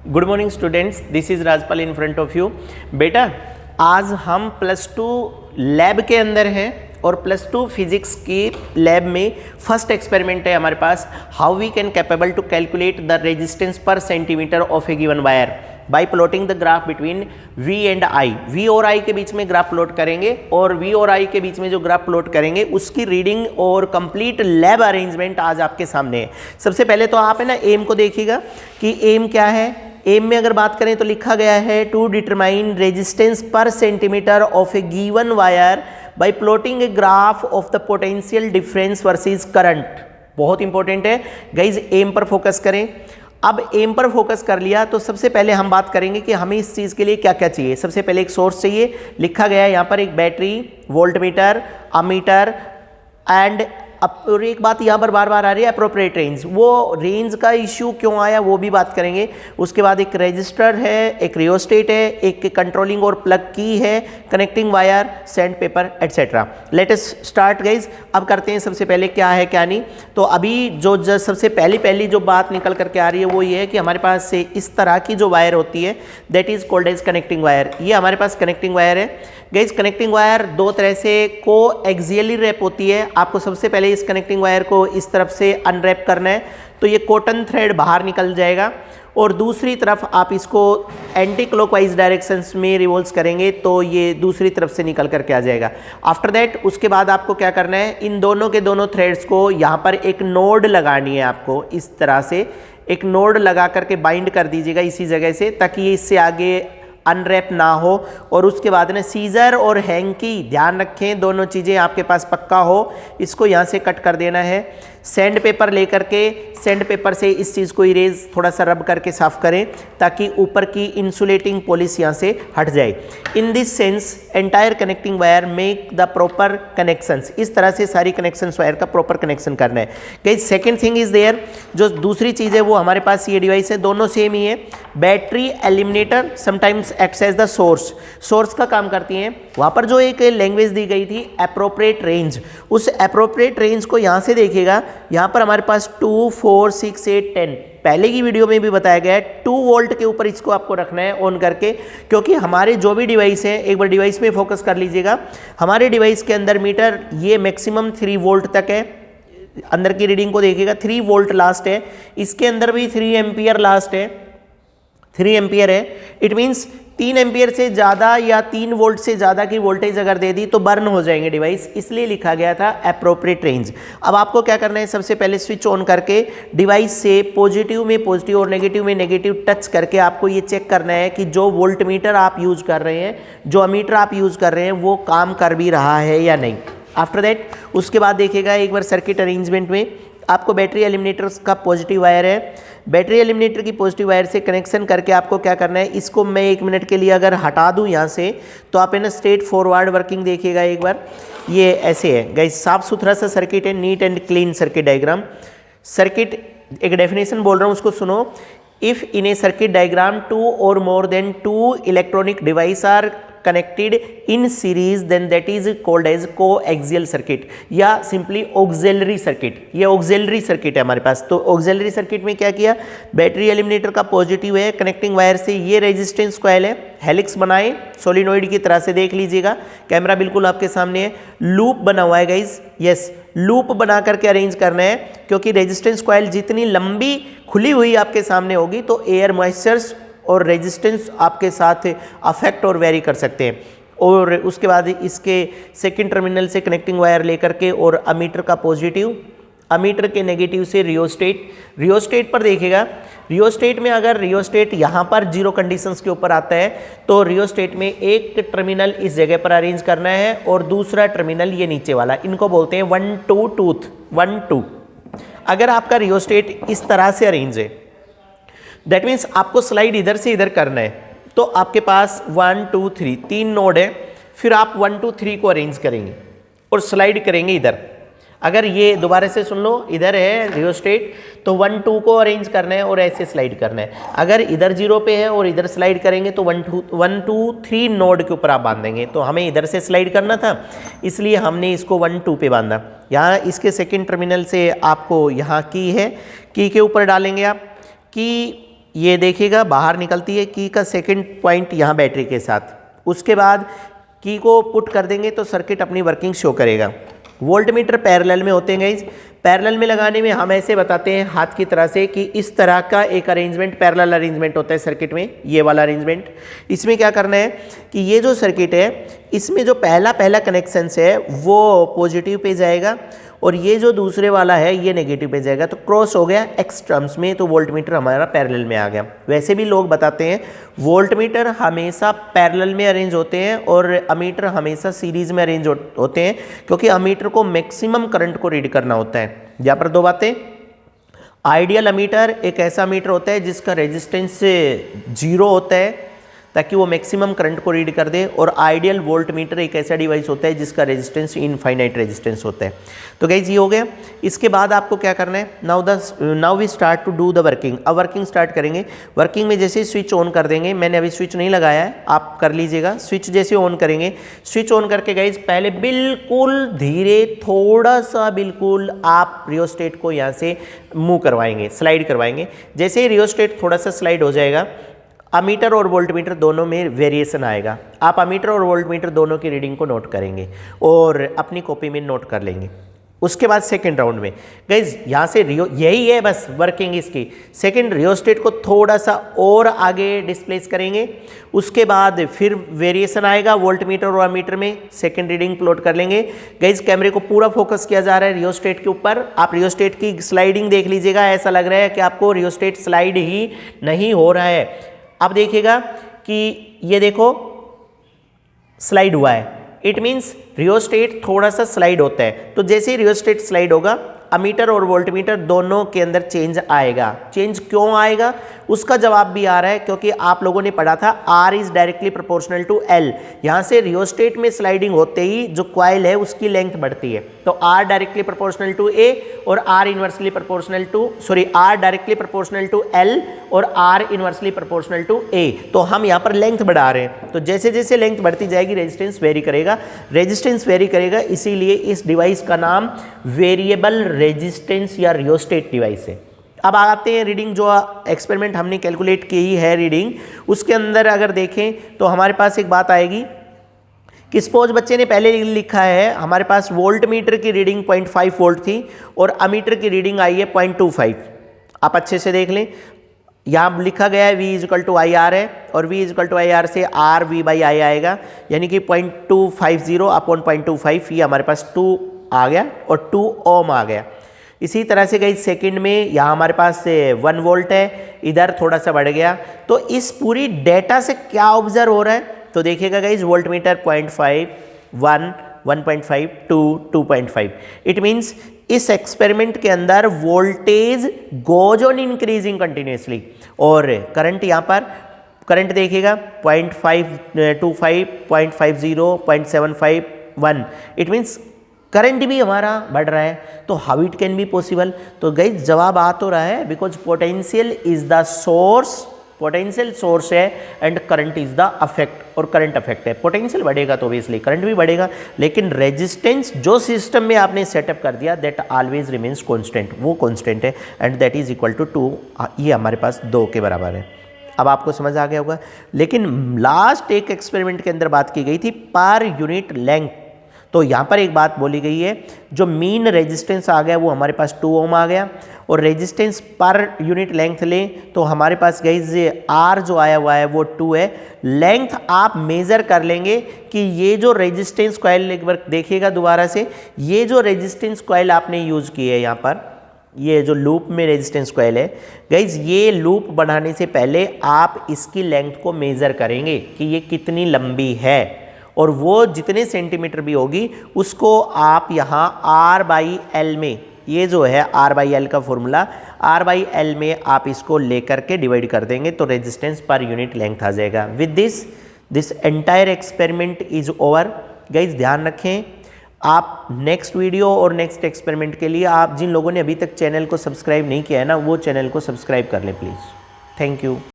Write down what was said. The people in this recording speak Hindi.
Good morning students, this is Rajpal in front of you. बेटा आज हम +2 लैब के अंदर हैं और +2 फिजिक्स की लैब में फर्स्ट एक्सपेरिमेंट है हमारे पास, how we can capable to calculate the resistance per centimetre of a given wire by plotting the graph between V and I। V और I के बीच में ग्राफ प्लॉट करेंगे और V और I के बीच में जो ग्राफ प्लॉट करेंगे उसकी रीडिंग और कंप्लीट लैब अरेंजमेंट आज आपके सामने है। सबसे पहले तो आप है ना एम को देखिएगा कि एम क्या है। एम में अगर बात करें तो लिखा गया है to determine resistance per centimetre of a given wire by plotting a graph of the potential difference versus current. बहुत इंपॉर्टेंट है गाइज, एम पर फोकस करें। अब एम पर फोकस कर लिया तो सबसे पहले हम बात करेंगे कि हमें इस चीज़ के लिए क्या क्या चाहिए। सबसे पहले एक सोर्स चाहिए, लिखा गया है यहाँ पर एक बैटरी, वोल्टमीटर, अमीटर एंड और एक बात यहाँ पर बार बार आ रही है अप्रोप्रिएट रेंज। वो रेंज का इश्यू क्यों आया वो भी बात करेंगे। उसके बाद एक रजिस्टर है, एक रियोस्टेट है, एक कंट्रोलिंग और प्लग की है, connecting wire, sand paper etcetera. Let us start guys. अब करते हैं सबसे पहले क्या है क्या नहीं। तो अभी जो सबसे पहली जो बात निकल करके आ रही है वो ये है कि हमारे पास से इस तरह की जो वायर होती है that is called as connecting wire. ये हमारे पास कनेक्टिंग वायर है गाइज। कनेक्टिंग वायर दो तरह से को एक्सियली रैप होती है। आपको सबसे पहले इस कनेक्टिंग वायर को इस तरफ से अनरैप करना है तो ये कॉटन थ्रेड बाहर निकल जाएगा और दूसरी तरफ आप इसको एंटी क्लॉकवाइज डायरेक्शंस में रिवॉल्व करेंगे तो ये दूसरी तरफ से निकल करके आ जाएगा। आफ्टर दैट उसके बाद आपको क्या करना है, इन दोनों के दोनों थ्रेड्स को यहाँ पर एक नोड लगानी है। आपको इस तरह से एक नोड लगा करके बाइंड कर दीजिएगा इसी जगह से, ताकि ये इससे आगे अनरैप ना हो। और उसके बाद में सीजर और हैंकी, ध्यान रखें दोनों चीज़ें आपके पास पक्का हो। इसको यहाँ से कट कर देना है। सैंड पेपर लेकर के सैंड पेपर से इस चीज़ को इरेज थोड़ा सा रब करके साफ करें ताकि ऊपर की इंसुलेटिंग पॉलिश यहाँ से हट जाए। In this sense entire connecting wire make the proper connections. इस तरह से सारी कनेक्शंस वायर का प्रॉपर कनेक्शन करना है guys. Second thing is there, जो दूसरी चीज़ है वो हमारे पास ये डिवाइस है, दोनों सेम ही है। Battery eliminator sometimes acts as the source. Source का काम करती हैं। वहाँ पर जो एक लैंग्वेज दी गई थी एप्रोप्रिएट रेंज, उस एप्रोप्रिएट रेंज को यहाँ से देखिएगा। यहाँ पर हमारे पास 2, 4, 6, 8, 10 पहले की वीडियो में भी बताया गया है 2 वोल्ट के ऊपर इसको आपको रखना है ऑन करके, क्योंकि हमारे जो भी डिवाइस है, एक बार डिवाइस में फोकस कर लीजिएगा। हमारे डिवाइस के अंदर मीटर ये मैक्सिमम 3 वोल्ट तक है। अंदर की रीडिंग को देखिएगा 3 वोल्ट लास्ट है। इसके अंदर भी 3 एम्पियर लास्ट है, 3 एम्पियर है। इट मीन्स 3 एम्पियर से ज़्यादा या 3 वोल्ट से ज़्यादा की वोल्टेज अगर दे दी तो बर्न हो जाएंगे डिवाइस, इसलिए लिखा गया था एप्रोप्रिएट रेंज। अब आपको क्या करना है, सबसे पहले स्विच ऑन करके डिवाइस से पॉजिटिव में पॉजिटिव और नेगेटिव में नेगेटिव टच करके आपको ये चेक करना है कि जो वोल्ट मीटर आप यूज़ कर रहे हैं, जो अमीटर आप यूज़ कर रहे हैं वो काम कर भी रहा है या नहीं। आफ्टर दैट उसके बाद देखिएगा एक बार सर्किट अरेंजमेंट में आपको बैटरी एलिमिनेटर का पॉजिटिव वायर है, बैटरी एलिमिनेटर की पॉजिटिव वायर से कनेक्शन करके आपको क्या करना है, इसको मैं 1 मिनट के लिए अगर हटा दूं यहाँ से तो आप है ना स्ट्रेट फॉरवर्ड वर्किंग देखिएगा एक बार। ये ऐसे है गाइस, साफ सुथरा सा सर्किट है, neat and clean circuit diagram. Circuit एक डेफिनेशन बोल रहा हूँ उसको सुनो। If in a circuit diagram 2 और more than 2 electronic device are connected in series then that is called as coaxial circuit या simply auxiliary circuit। ये auxiliary circuit है हमारे पास। तो auxiliary circuit में क्या किया, बैटरी एलिमिनेटर का पॉजिटिव है, कनेक्टिंग वायर से ये रेजिस्टेंस कॉइल है, हेलिक्स बनाए सोलिनॉइड की तरह से, देख लीजिएगा कैमरा बिल्कुल आपके सामने है। लूप बना हुआ है गाइज, यस लूप बना करके अरेंज करना है, क्योंकि रेजिस्टेंस कॉइल जितनी लंबी खुली हुई आपके सामने होगी तो एयर मॉइस्चर्स और रेजिस्टेंस आपके साथ अफेक्ट और वेरी कर सकते हैं। और उसके बाद इसके सेकंड टर्मिनल से कनेक्टिंग वायर लेकर के और अमीटर का पॉजिटिव, अमीटर के नेगेटिव से रियोस्टेट। रियोस्टेट पर देखिएगा, रियोस्टेट में अगर रियोस्टेट यहाँ पर 0 कंडीशंस के ऊपर आता है तो रियोस्टेट में एक टर्मिनल इस जगह पर अरेंज करना है और दूसरा टर्मिनल ये नीचे वाला, इनको बोलते हैं 1 2 टूथ 1 2। अगर आपका रियोस्टेट इस तरह से अरेंज है दैट मीन्स आपको स्लाइड इधर से इधर करना है, तो आपके पास 1 2 3 3 नोड है, फिर आप 1 2 3 को अरेंज करेंगे और स्लाइड करेंगे इधर। अगर ये दोबारा से सुन लो, इधर है रियोस्टेट तो 1 2 को अरेंज करना है और ऐसे स्लाइड करना है। अगर इधर 0 पे है और इधर स्लाइड करेंगे तो 1 2 3 नोड के ऊपर आप बांधेंगे। तो हमें इधर से स्लाइड करना था इसलिए हमने इसको 1 2 पे बांधा। यहाँ इसके सेकेंड टर्मिनल से आपको यहाँ की है, की के ऊपर डालेंगे आप की। ये देखिएगा बाहर निकलती है की का सेकंड पॉइंट यहाँ बैटरी के साथ। उसके बाद की को पुट कर देंगे तो सर्किट अपनी वर्किंग शो करेगा। वोल्ट मीटर पैरेलल में होते हैं गाइज। पैरेलल में लगाने में हम ऐसे बताते हैं हाथ की तरह से कि इस तरह का एक अरेंजमेंट पैरेलल अरेंजमेंट होता है सर्किट में, ये वाला अरेंजमेंट। इसमें क्या करना है कि ये जो सर्किट है इसमें जो पहला कनेक्शन है वो पॉजिटिव पे जाएगा और ये जो दूसरे वाला है ये नेगेटिव पे जाएगा, तो क्रॉस हो गया एक्स टर्म्स में, तो वोल्ट मीटर हमारा पैरेलल में आ गया। वैसे भी लोग बताते हैं वोल्ट मीटर हमेशा पैरेलल में अरेंज होते हैं और अमीटर हमेशा सीरीज में अरेंज होते हैं, क्योंकि अमीटर को मैक्सिमम करंट को रीड करना होता है। यहाँ पर दो बातें, आइडियल अमीटर एक ऐसा मीटर होता है जिसका रेजिस्टेंस 0 होता है ताकि वो मैक्सिमम करंट को रीड कर दे, और आइडियल वोल्ट मीटर एक ऐसा डिवाइस होता है जिसका रेजिस्टेंस इनफाइनाइट रेजिस्टेंस होता है। तो गाइज ये हो गया। इसके बाद आपको क्या करना है, now we start to do the working. अब वर्किंग स्टार्ट करेंगे। वर्किंग में जैसे स्विच ऑन कर देंगे, मैंने अभी स्विच नहीं लगाया है, आप कर लीजिएगा। स्विच जैसे ऑन करेंगे, स्विच ऑन करके गाइज पहले बिल्कुल धीरे थोड़ा सा बिल्कुल आप रियोस्टेट को यहाँ से मूव करवाएंगे, स्लाइड करवाएंगे। जैसे ही रियोस्टेट थोड़ा सा स्लाइड हो जाएगा, अमीटर और वोल्ट मीटर दोनों में वेरिएशन आएगा। आप अमीटर और वोल्ट मीटर दोनों की रीडिंग को नोट करेंगे और अपनी कॉपी में नोट कर लेंगे। उसके बाद सेकंड राउंड में गाइज यहाँ से यही है बस वर्किंग इसकी। सेकंड रियोस्टेट को थोड़ा सा और आगे डिस्प्लेस करेंगे। उसके बाद फिर वेरिएशन आएगा वोल्ट मीटर और अमीटर में, सेकंड रीडिंग प्लॉट कर लेंगे। गाइज कैमरे को पूरा फोकस किया जा रहा है रियोस्टेट के ऊपर। आप रियोस्टेट की स्लाइडिंग देख लीजिएगा, ऐसा लग रहा है कि आपको रियोस्टेट स्लाइड ही नहीं हो रहा है। अब देखिएगा कि ये देखो स्लाइड हुआ है, इट मीन्स रियोस्टेट थोड़ा सा स्लाइड होता है। तो जैसे ही रियोस्टेट स्लाइड होगा अमीटर और वोल्ट मीटर दोनों के अंदर चेंज आएगा। चेंज क्यों आएगा उसका जवाब भी आ रहा है, क्योंकि आप लोगों ने पढ़ा था R is directly proportional to L। यहाँ से रियोस्टेट में स्लाइडिंग होते ही जो कॉइल है उसकी लेंथ बढ़ती है, तो R directly proportional to A और R inversely proportional to R directly proportional to L और R inversely proportional to A। तो हम यहाँ पर लेंथ बढ़ा रहे हैं, तो जैसे जैसे लेंथ बढ़ती जाएगी रेजिस्टेंस वेरी करेगा, इसीलिए इस डिवाइस का नाम वेरिएबल रेजिस्टेंस या रियोस्टेट डिवाइस है। अब आते हैं रीडिंग, जो एक्सपेरिमेंट हमने कैलकुलेट की है रीडिंग, उसके अंदर अगर देखें तो हमारे पास एक बात आएगी कि सपोज बच्चे ने पहले लिखा है हमारे पास वोल्ट मीटर की रीडिंग 0.5 वोल्ट थी और अमीटर की रीडिंग आई है 0.25। आप अच्छे से देख लें, यहाँ लिखा गया है V is equal to I R है और V is equal to I R से R V बाई आई आएगा, यानी कि 0.250 अपॉन 0.25, ये हमारे पास 2 आ गया और 2 ओम आ गया। इसी तरह से गई सेकंड में यहाँ हमारे पास 1 वोल्ट है, इधर थोड़ा सा बढ़ गया। तो इस पूरी डेटा से क्या ऑब्जर्व हो रहा है, तो देखिएगा guys volt meter 0.5, 1, 1.5, 2, 2.5। It means इस एक्सपेरिमेंट के अंदर voltage goes on increasing continuously और करंट यहाँ पर करंट देखिएगा 0.525, 0.50, 0.75, 1। इट मीन्स करंट भी हमारा बढ़ रहा है। तो how it can be possible, तो गाइस जवाब आ तो रहा है, because potential is the source, potential source है and current is the effect, और करंट अफेक्ट है। पोटेंशियल बढ़ेगा तो ऑब्वियसली करंट भी बढ़ेगा, लेकिन रेजिस्टेंस जो सिस्टम में आपने सेटअप कर दिया दैट ऑलवेज रिमेन्स कांस्टेंट, वो कांस्टेंट है and that is equal to 2। ये हमारे पास 2 के बराबर है। अब आपको समझ आ गया होगा। लेकिन लास्ट एक एक्सपेरिमेंट के अंदर बात की गई थी पर यूनिट लेंथ, तो यहाँ पर एक बात बोली गई है, जो मीन रेजिस्टेंस आ गया वो हमारे पास 2 ओम आ गया, और रेजिस्टेंस पर यूनिट लेंथ लें तो हमारे पास गाइस R जो आया हुआ है वो 2 है। लेंथ आप मेज़र कर लेंगे कि ये जो रेजिस्टेंस कॉइल, एक बार देखिएगा दोबारा से, ये जो रेजिस्टेंस कॉइल आपने यूज़ की है यहाँ पर, ये जो लूप में रेजिस्टेंस कॉइल है गाइज, ये लूप बढ़ाने से पहले आप इसकी लेंथ को मेज़र करेंगे कि ये कितनी लंबी है, और वो जितने सेंटीमीटर भी होगी उसको आप यहाँ R/L में, ये जो है R/L का फॉर्मूला, R/L में आप इसको लेकर के डिवाइड कर देंगे तो रेजिस्टेंस पर यूनिट लेंथ आ जाएगा। With this entire experiment is over. Guys ध्यान रखें, आप नेक्स्ट वीडियो और नेक्स्ट एक्सपेरिमेंट के लिए आप जिन लोगों ने अभी तक चैनल को सब्सक्राइब नहीं किया है ना, वो चैनल को सब्सक्राइब कर लें प्लीज़। Thank you.